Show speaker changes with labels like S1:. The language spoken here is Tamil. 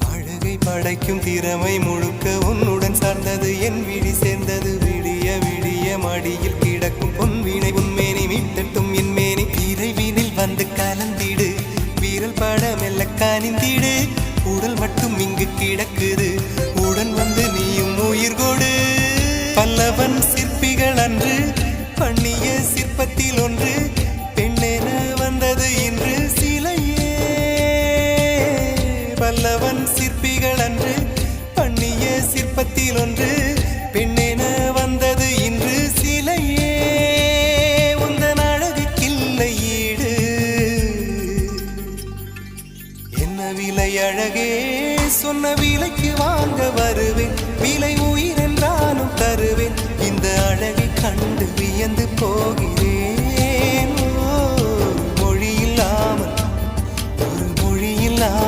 S1: அழகை படைக்கும் திறமை முழுக்க உன்னுடன் சார்ந்தது என் விழி சேர்ந்தது விடிய விடிய மடியில் கிடக்கும் பொன்வினை உன்மேனி மீட்டட்டும் என் மேனி விரைவினில் வந்து கலந்திடு வீரல் பட மெல்ல காணிந்திடு உடல் மட்டும் இங்கு கிடக்குது உடன் வந்து நீயும் உயிர் கொடு பல்லவன் சிற்பிகள் அன்று பண்ணிய சிற்பத்தில் ஒன்று பெண்ணென வந்தது இன்று சிலையே பல்லவன் சிற்பிகள் அன்று பண்ணிய சிற்பத்தில் ஒன்று பெண்ணென வந்தது இன்று சிலையே உந்தன் அழகுக்கில்லை ஈடு என்ன விலை அழகே சொன்ன விலைக்கு வாங்க வருவேன் விலை உயிர் என்றாலும் தருவேன் இந்த அழகை கண்டு வியந்து போகிறேன் மொழி இல்லாமல் ஒரு மொழி இல்லாமல்